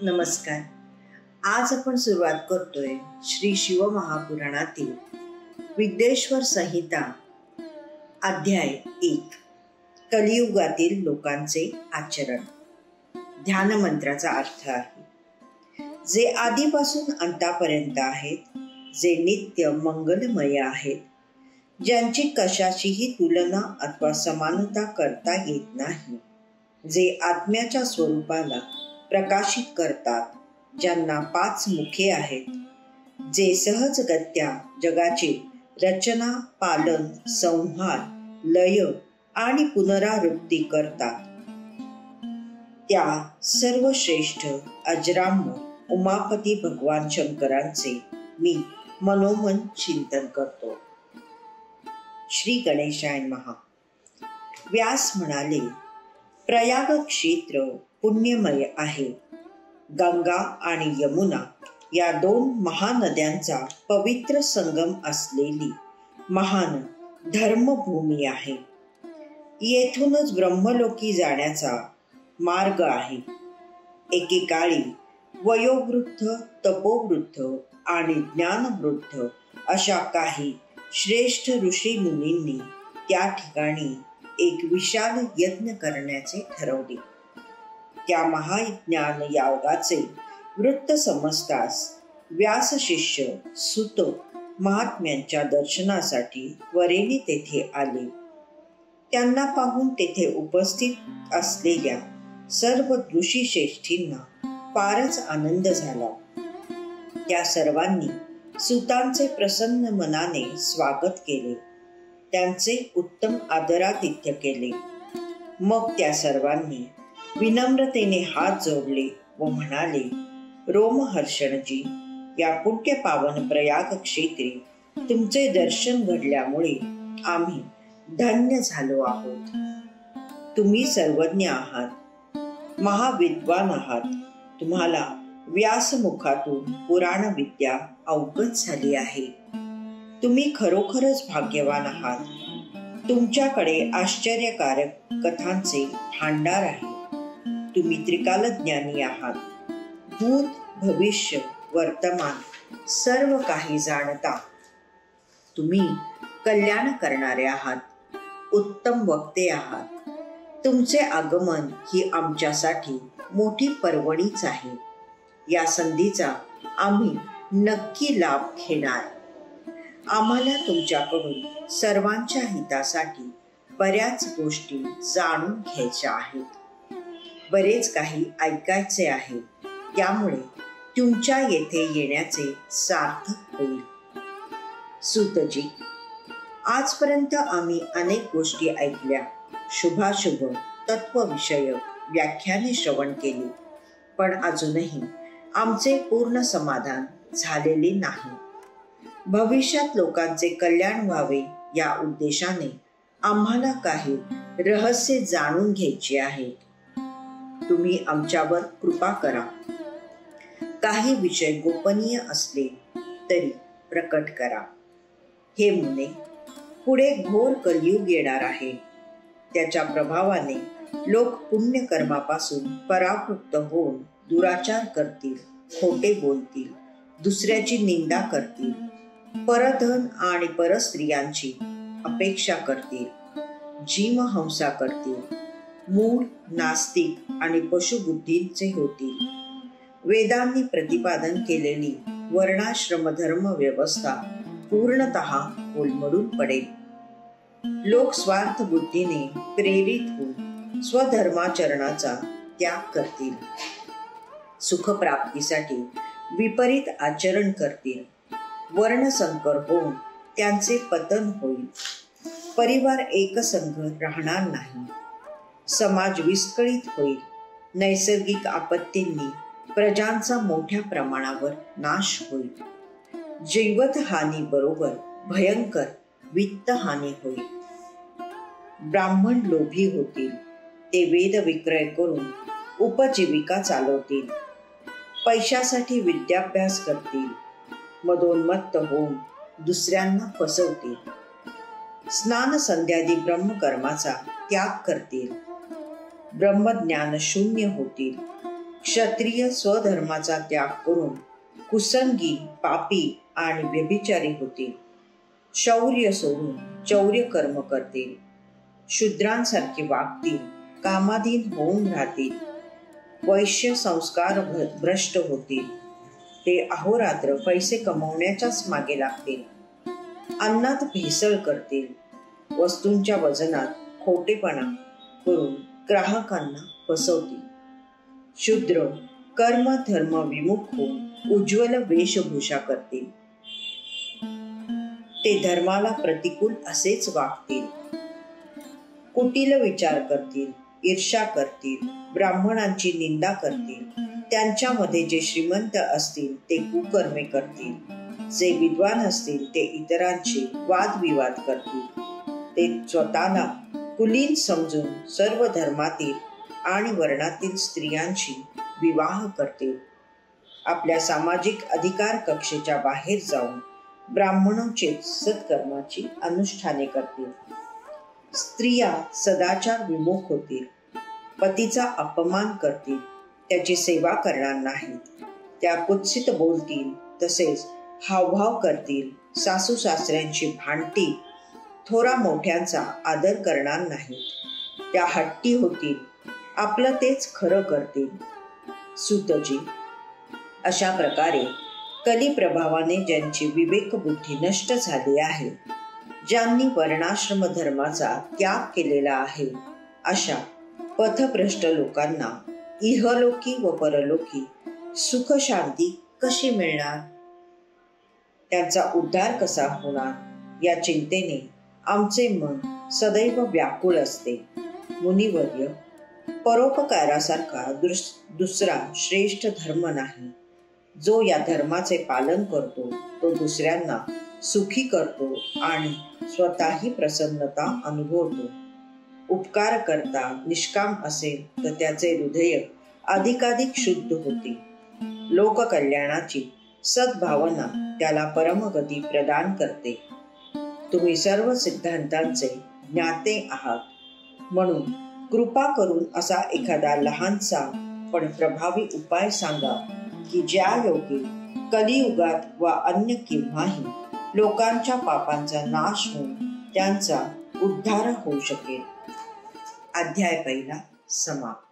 नमस्कार. आज आपण सुरुवात करतोय श्री शिवमहापुराणातील विद्येश्वर संहिता अध्याय 1 कलियुगातील लोकांचे आचरण. ध्यान मंत्राचा अर्थ आहे, जे आधीपासून अंतापर्यंत आहेत, जे नित्य मंगलमय आहेत, ज्यांची कशाशीही तुलना अथवा समानता करता येत नाही, जे आत्म्याच्या स्वरूपाला प्रकाशित करतात, ज्यांना 5 मुखे आहेत, जे सहजगत्या जगाची रचना, पालन, संहार, लय आणि पुनरावृत्ती करतात, त्या सर्वश्रेष्ठ अजरामर उमापती भगवान शंकरांचे मी मनोमन चिंतन करतो. श्री गणेशाय नमः. व्यास म्हणाले, प्रयाग क्षेत्र पुण्यमय आहे. गंगा आणि यमुना या 2 महानद्यांचा पवित्र संगम असलेली महान धर्मभूमी आहे. येथूनच ब्रह्मलोकी जाण्याचा मार्ग आहे. एकेकाळी वयोवृद्ध, तपोवृद्ध आणि ज्ञानवृद्ध अशा काही श्रेष्ठ ऋषी मुनींनी त्या ठिकाणी एक विशाल यज्ञ करण्याचे ठरवले. त्या महायज्ञान यागाचे वृत्त समजताच व्यास शिष्य सुत महात्म्यांच्या दर्शनासाठी त्वरेने तेथे आले. त्यांना पाहून तेथे उपस्थित असलेल्या सर्व ऋषी श्रेष्ठींना फारच आनंद झाला. त्या सर्वांनी सुतांचे प्रसन्न मनाने स्वागत केले, त्यांचे उत्तम आदरातिथ्य केले. मग त्या सर्वांनी विनम्रतेने हात जोडले व म्हणाले, रोमहर्षणजी, या पुण्य पावन प्रयाग क्षेत्री तुमचे दर्शन घडल्यामुळे आम्ही धन्य झालो आहोत. तुम्ही सर्वज्ञ आहात, महाविद्वान आहात. तुम्हाला व्यासमुखातून पुराण विद्या अवगत झाली आहे. तुम्ही खरोखरच भाग्यवान आहात. तुमच्याकडे आश्चर्यकारक कथांचे भांडार आहे. तुम्ही त्रिकालज्ञानी आहात. भूत, भविष्य, वर्तमान सर्व काही जाणता. तुम्ही कल्याण करणारे आहात. उत्तम वक्ते आहात. तुमचे आगमन ही आमच्यासाठी मोठी पर्वणीच आहे. या संधीचा आम्ही नक्की लाभ घेणार. आम्हाला तुमच्याकडून सर्वांच्या हितासाठी बऱ्याच गोष्टी जाणून घ्यायच्या आहेत. बरेच काही ऐकायचे आहे. त्यामुळे तुमच्या येथे येण्याचे सार्थक होईल. सूतजी, आजपर्यंत आम्ही अनेक गोष्टी ऐकल्या, शुभाशुभ तत्वविषयक व्याख्याने श्रवण केली, पण अजूनही आमचे पूर्ण समाधान झालेले नाही. भविष्यात लोकांचे कल्याण व्हावे या उद्देशाने आम्हाला काही रहस्य जाणून घ्यायची आहे. तुम्ही आमच्यावर कृपा करा. काही विषय गोपनीय असले तरी प्रकट करा. हे मुने, पुढे घोर कलियुग येणार आहे. त्याच्या प्रभावाने लोक पुण्यकर्मापासून परावृत्त होऊन दुराचार करतील, खोटे बोलतील, दुसऱ्याची निंदा करतील, परधन आणि परस्त्रियांची अपेक्षा करतील, जीवहंसा करतील, मूढ, नास्तिक आणि पशुबुद्धींचे होतील. वेदांनी प्रतिपादन केलेली वर्णाश्रम धर्म व्यवस्था पूर्णतः कोलमडून पडेल. लोक स्वार्थ बुद्धीने प्रेरित होऊन स्वधर्माचरणाचा त्याग करतील. सुखप्राप्तीसाठी विपरीत आचरण करतील. वर्णसंकर होऊन त्यांचे पतन होईल. परिवार एकसंघ राहणार नाही. समाज विस्कळीत होईल. नैसर्गिक आपत्तींनी प्रजांचा मोठ्या प्रमाणावर नाश होईल. जीवितहानी बरोबर भयंकर वित्तहानी होईल. ब्राह्मण लोभी होतील. ते वेद विक्रय करून उपजीविका चालवतील. पैशासाठी विद्याभ्यास करतील. मदोन्मत्त होऊन दुसऱ्यांना फसवतील. स्नान संध्यादी ब्रह्मकर्माचा त्याग करतील. ब्रह्मज्ञान शून्य होतील. क्षत्रिय स्वधर्माचा त्याग करून कुसंगी, पापी आणि व्यभिचारी होतील. शौर्य सोडून चौर्य कर्म करतील. शूद्रांसारखे वागतील. कामाधीन होऊन राहतील. वैश्य संस्कार भ्रष्ट होतील. ते अहोरात्र पैसे कमवण्याच्याच मागे लागतील. अन्नात भेसळ करतील. वस्तूंच्या वजनात खोटेपणा करून ग्राहकांना फसवतील. शूद्र कर्म धर्म विमुख होऊन उज्ज्वल वेशभूषा करतील. ते धर्माला प्रतिकूल असेच वागतील. कुटील विचार करतील. ईर्ष्या करतील. ब्राह्मणांची निंदा करतील. त्यांच्यामध्ये जे श्रीमंत असतील ते कुकर्मे करतील. जे विद्वान असतील ते इतरांचे वादविवाद करतील. ते स्वतःला कुलीन समजून सर्व धर्मातील आणि वर्णातील स्त्रियांशी विवाह करतील. आपल्या सामाजिक अधिकार कक्षेच्या बाहेर जाऊन ब्राह्मणोचित सत्कर्माची अनुष्ठाने करतील. स्त्रिया सदाचार विमुख होतील. पतीचा अपमान करतील. त्याची सेवा करणार नाहीत. त्या कुत्सित बोलतील. तसेच हावभाव करतील. सासू सासऱ्यांची भांडतील. थोरा मोठ्यांचा आदर करणार नाहीत. त्या हट्टी होतील. आपलं तेच खरं करतील. सूतजी, अशा प्रकारे कलिप्रभावाने ज्यांची विवेकबुद्धी नष्ट झाली आहे, ज्यांनी वर्णाश्रम धर्माचा त्याग केलेला आहे, अशा पथभ्रष्ट लोकांना इहलोकी व परलोकी सुख शांती कशी मिळणार? त्यांचा उद्धार कसा होणार या चिंतेने आमचे मन सदैव व्याकुळ असते. मुनिवर्य, परोपकारासारखा दुसरा श्रेष्ठ धर्म नाही. जो या धर्माचे पालन करतो तो दुसऱ्यांना सुखी करतो आणि स्वतःही प्रसन्नता अनुभवतो. उपकार करता निष्काम असेल तर त्याचे हृदय अधिकाधिक शुद्ध होते. लोककल्याणाची सद्भावना त्याला परमगती प्रदान करते. तुम्ही सर्व सिद्धांतांचे ज्ञाते आहात, म्हणून कृपा करून असा एखादा लहानसा पण प्रभावी उपाय सांगा की ज्या योगे कलियुगात वा अन्य केव्हाही लोकांच्या पापांचा नाश होऊन त्यांचा उद्धार होऊ शकेल. अध्याय 1 समाप्त.